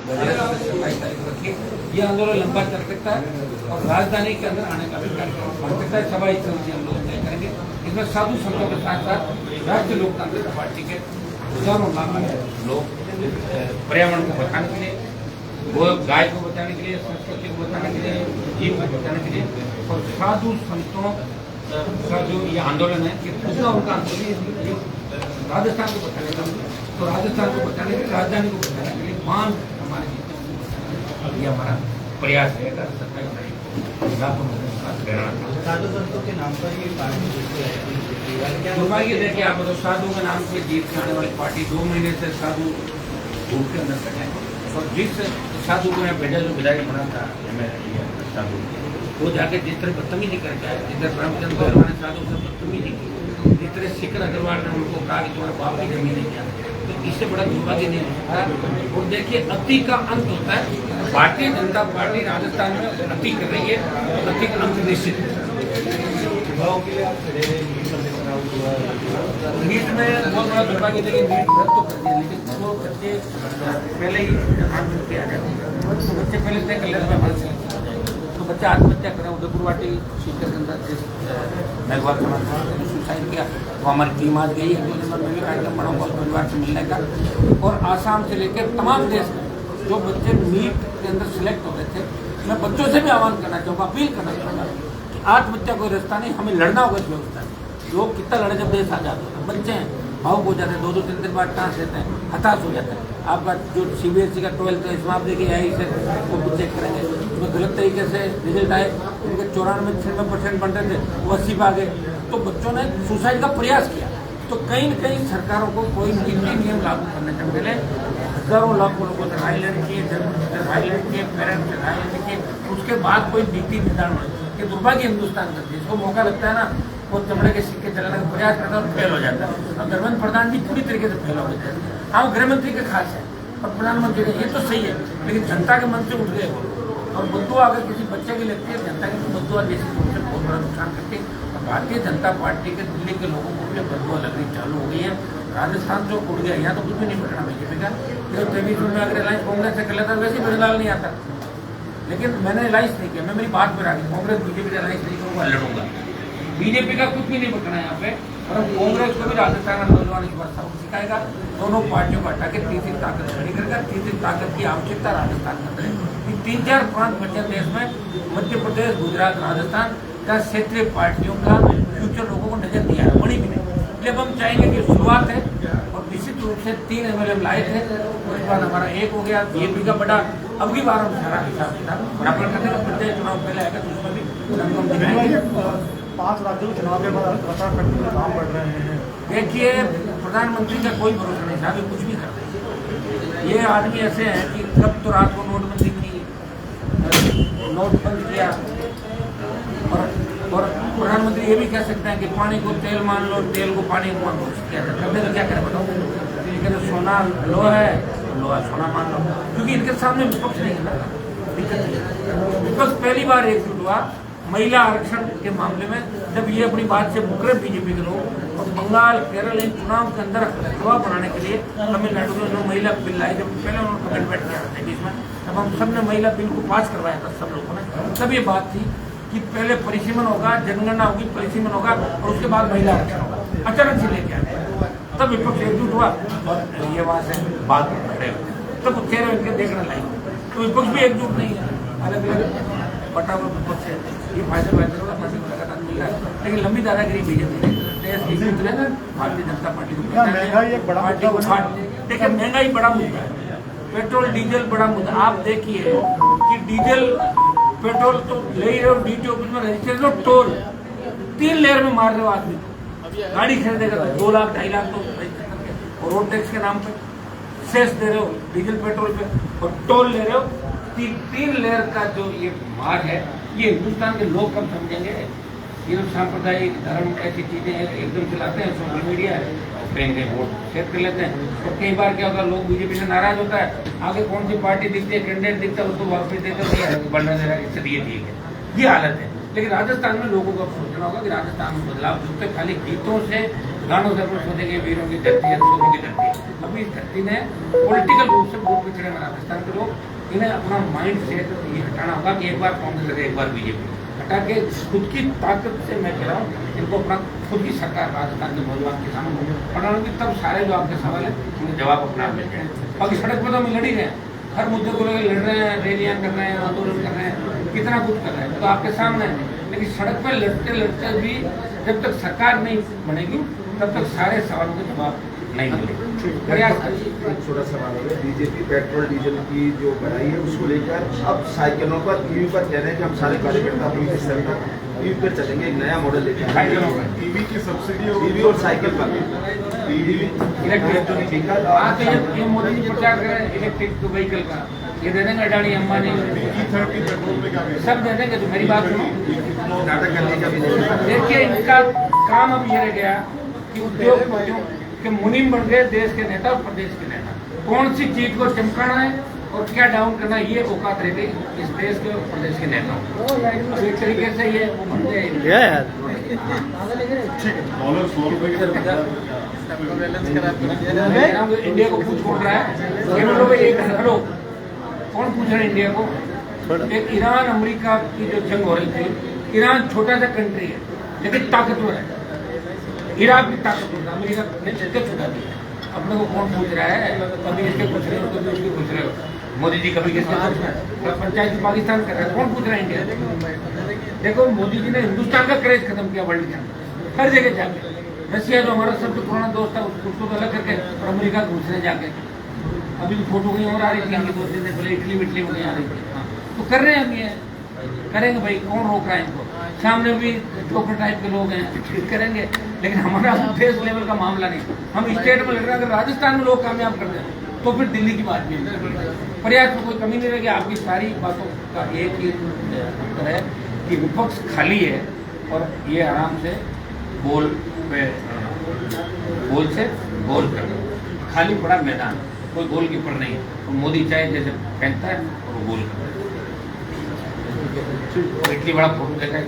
27 तारीख को रखिए। ये आंदोलन लंबा चल सकता है और राजधानी के अंदर आने का भी कार्यक्रम बन सकता है। 27 से हम लोग तय करेंगे। इसमें साधु संतों के साथ साथ राष्ट्रीय लोकतांत्रिक पार्टी के हजारों लोग पर्यावरण को बचाने के लिए, वो गाय को बचाने के लिए, संस्कृति को बचाने के लिए, जीव को बचाने के लिए और साधु संतों का जो ये आंदोलन है कि दूसरा उनका आंदोलन राजस्थान को बचाने का, तो राजस्थान को बचाने के लिए, राजधानी को बचाने के लिए बांध हमारे ये हमारा प्रयास रहेगा। 27 तारीख साधु संतों के नाम पर ये पार्टी दुर्भाग्य देखिए, आप बताओ साधु के नाम से जीत के आने वाली पार्टी 2 महीने से साधु धूप के अंदर बैठे और जिस साधु को यहाँ भेजा जो विधायक बना था साधु, वो जाके जिस तरह बदतमीजी करके आए, जिस तरह रामचंद्र पहलवान ने साधु से बदतमीजी की, जिस तरह शिखर अग्रवाल ने उनको कहा कि तुम्हारा बाप की जमीन नहीं किया, तो इससे बड़ा दुर्भाग्य नहीं हो सकता। और देखिए, अति का अंत होता है। भारतीय जनता पार्टी राजस्थान में अति कर रही है, अति का अंत निश्चित है। नीट में बहुत बड़ा दुर्भाग्य है, नीट रद्द तो कर दिया, लेकिन वो बच्चे पहले ही प्रधानमंत्री आ गए, तो बच्चे पहले तय कर लेते हैं, तो बच्चा आत्महत्या करा। उदयपुर वाटी सीट के अंदर मेघवाल सुसाइड किया, वो हमारी टीम आज गई है, 2 दिन में भी कार्यक्रम बनाऊंगा परिवार से मिलने का। और आसाम से लेकर तमाम देश में जो बच्चे नीट के अंदर सिलेक्ट हो रहे थे, मैं बच्चों से भी आह्वान करना चाहूँगा, अपील करना चाहूँगा कि आत्महत्या कोई रास्ता नहीं, हमें लड़ना होगा इस व्यवस्था में। लोग कितना लड़े जब देश आजाद होता है, बच्चे हैं भावुक हो जाते हैं, 2-2 3 दिन बाद टाँस लेते हैं, हताश हो जाते हैं। आपका जो CBSE का 12th है, इसमें आप देखिए आई से वो चेक करेंगे, उसमें गलत तरीके से रिजल्ट आए, उनके 94-96% बन रहे थे, वो 80 पे आ गए। तो बच्चों ने सुसाइड का प्रयास किया। तो कहीं न कहीं सरकारों को कोई नियम लागू करने से पहले हजारों लाखों लोगों से राय लेनी चाहिए, राय लेनी चाहिए, पेरेंट्स से राय लेनी चाहिए, उसके बाद कोई नीति निर्धारण हो। ये दुर्भाग्य हिंदुस्तान का, जिसको मौका लगता है ना, वो चमड़े के सिक्के चलाने का प्रयास करता है और फेल हो जाता है। अब धर्मेंद्र प्रधान जी पूरी तरीके से फेल हो गए थे। हाँ, गृहमंत्री के खास है और प्रधानमंत्री का, ये तो सही है, लेकिन जनता के मन से उठ गए। और बद्दुआ अगर किसी बच्चे की लगती है, जनता की बद्दुआ देश को बहुत बड़ा नुकसान करती है। और भारतीय जनता पार्टी के दिल्ली के लोगों को भी बद्दुआ लगनी चालू हो गई है। राजस्थान जो उड़ गया, यहाँ तो कुछ भी नहीं बचना बीजेपी का। 23 में अगर अलायंस कांग्रेस से कर लेता वैसे ही बदलाव नहीं आता, लेकिन मैंने अलायंस नहीं किया। मैं मेरी बात पर आ गई, कांग्रेस बीजेपी का अलायंस नहीं करूँगा, लड़ूंगा। बीजेपी का कुछ भी नहीं बचना है यहाँ पे, और कांग्रेस को भी राजस्थान में नौजवान की वर्षा सिखाएगा। दोनों पार्टियों को हटा के तीसरी ताकत खड़ी करेगा। तीसरी ताकत की आवश्यकता राजस्थान में है। 3-4-5 बच्चे देश में, मध्य प्रदेश, गुजरात, राजस्थान का क्षेत्रीय पार्टियों का फ्यूचर लोगों को नजर नहीं आया, बड़ी भी नहीं। इसलिए हम चाहेंगे कि शुरुआत है और निश्चित रूप से 3 MLA लाए थे, उसके बाद हमारा 1 हो गया। बीजेपी का बड़ा अब की बार हम सारा हिसाब किताब बराबर करने का, प्रत्येक चुनाव पहले आएगा तो उसमें भी 5 राज्यों के चुनाव के बाद प्रचार करने में काम बढ़ रहे हैं। देखिए, प्रधानमंत्री का कोई भरोसा नहीं था, कुछ भी कर रहे। ये आदमी ऐसे हैं कि कब तो रात को नोटबंदी की, नोट बंद किया, और प्रधानमंत्री ये भी कह सकते हैं कि पानी को तेल मान लो, तेल को पानी मान लो। क्या करने तो क्या करें बताओ? लेकिन सोना लो है, लोहा सोना मान लो, क्योंकि इनके सामने विपक्ष नहीं है ना, दिक्कत नहीं है। विपक्ष पहली बार एकजुट हुआ महिला आरक्षण के मामले में, जब ये अपनी बात से मुकरे बीजेपी के लोग। और बंगाल, केरल इन चुनाव के अंदर हवा बनाने के लिए तमिलनाडु में जो महिला बिल लाई, जब पहले उन्होंने कमेंटमेंट किया था बीच में, तब हम सब ने महिला बिल को पास करवाया था सब लोगों ने। तब ये बात थी कि पहले परिसीमन होगा, जनगणना होगी, परिसीमन होगा और उसके बाद महिला आरक्षण होगा। अचानक से लेके आए, तब विपक्ष एकजुट हुआ और ये वहाँ से बात खड़े हुए, तब चेहरे इनके देखने लायक। तो विपक्ष भी एकजुट नहीं है, अलग अलग बटा हुआ विपक्ष है। ये फायदा लगातार मिल रहा है, लेकिन लंबी दादागिरी बीजेपी भारतीय जनता पार्टी को। महंगाई एक बड़ा मुद्दा बना। देखिए, महंगाई बड़ा मुद्दा है, पेट्रोल डीजल बड़ा मुद्दा। आप देखिए कि डीजल पेट्रोल तो ले ही रहे हो, DTO में रजिस्ट्रेशन, टोल 3 लेयर में मार रहे हो आदमी को। गाड़ी खरीदेगा तो 2 लाख 2.5 लाख तो और रोड टैक्स के नाम पे सेस दे रहे हो डीजल पेट्रोल पे और टोल ले रहे हो। 3 लेयर का जो ये मार है, ये हिंदुस्तान के लोग कब समझेंगे? ये लोग सांप्रदायिक धर्म ऐसी चीजें एकदम चलाते हैं, सोशल मीडिया है, कहीं कहीं वोट शेयर कर लेते हैं। और कई बार क्या होता है, लोग बीजेपी से नाराज होता है, आगे कौन सी पार्टी दिखती है, कैंडिडेट दिखता है, उसको वापस देते हैं, बढ़ना दे रहा है, इससे ये ठीक है। ये हालत है। लेकिन राजस्थान में लोगों को अब सोचना होगा कि राजस्थान में बदलाव जो खाली गीतों से गानों से अपन सोचेंगे वीरों की धरती है, सूरों की धरती है। अभी इस धरती ने पॉलिटिकल रूप से बहुत पिछड़े हैं राजस्थान के लोग। इन्हें अपना माइंड सेट ये हटाना होगा कि एक बार कांग्रेस लगे, एक बार बीजेपी, हटा के खुद की ताकत से मैं कह रहा हूँ इनको अपना खुद की सरकार राजस्थान के नौजवान किसानों को बनाऊंगी, तब सारे जो आपके सवाल है उनके जवाब अपना मिल जाए। बाकी सड़क पर तो हम लड़ ही रहे हैं, हर मुद्दे को लेकर लड़ रहे हैं, रैलियां कर रहे हैं, आंदोलन कर रहे हैं, कितना कुछ कर रहे हैं, तो आपके सामने है। लेकिन सड़क पर लड़ते लड़ते भी जब तक सरकार नहीं बनेगी तब तक सारे सवालों के जवाब नहीं मिलेंगे। प्रयास करिए। एक छोटा सवाल है, बीजेपी पेट्रोल डीजल की जो बढ़ाई है उसको लेकर अब साइकिलों पर ईवी पर कह रहे हैं कि हम सारे कार्यकर्ता अपनी स्तर पर ईवी पर चलेंगे, एक नया मॉडल लेकर ईवी की सब्सिडी ईवी और साइकिल पर ईवी इलेक्ट्रिक व्हीकल आज तो ये मोदी जी प्रचार कर रहे हैं इलेक्ट्रिक व्हीकल का, ये दे देंगे अडानी अंबानी E30 पेट्रोल में क्या सब दे देंगे। तो मेरी बात सुनो, नाटक करने का भी नहीं। देखिए इनका काम अब ये रह गया कि उद्योगपतियों के मुनीम बन गए देश के नेता और प्रदेश के नेता। कौन सी चीज को चमकाना है और क्या डाउन करना है, ये औकात रह गई इस देश के और प्रदेश के नेताओं। अब एक तरीके से ये वो बन गए। इंडिया को पूछ छोड़ रहा है, ये लोग एक हटो, कौन पूछ रहा है इंडिया को? एक ईरान अमेरिका की जो जंग हो रही थी, ईरान छोटा सा कंट्री है लेकिन ताकतवर है, इराक भी ताकतवर है, अमेरिका ने झटके छुड़ा दिया। अपने को कौन पूछ रहा है? कभी इसके पूछ रहे हो, कभी उसके पूछ रहे हो। मोदी जी कभी किसके पूछ रहे हैं? पंचायती पाकिस्तान कर रहे हैं, कौन पूछ रहा है इंडिया? देखो मोदी जी ने हिंदुस्तान का क्रेज खत्म किया वर्ल्ड के अंदर, हर जगह जाके। रशिया जो हमारा सबसे पुराना दोस्त था उसको तो अलग करके, और अमेरिका घुसने जाके अभी तो फोटो कहीं और आ रही थी इनकी, 2 दिन पहले इटली विटली में कहीं आ रही थी। हाँ, तो कर रहे हैं हम ये, करेंगे भाई, कौन रोक रहा है इनको? सामने भी जोकर टाइप के लोग हैं, करेंगे। लेकिन हमारा देश लेवल का मामला नहीं, हम स्टेट में लड़ रहे हैं। अगर राजस्थान में लोग कामयाब कर दें तो फिर दिल्ली की बात भी प्रयास में कोई कमी नहीं रहेगी। आपकी सारी बातों का एक ही उत्तर है कि विपक्ष खाली है और ये आराम से बोल से गोल कर, खाली पड़ा मैदान, कोई गोल कीपर नहीं है। तो मोदी चाहे जैसे फेंकता है और वो गोल करता है। इतनी बड़ा फोटो देखा है।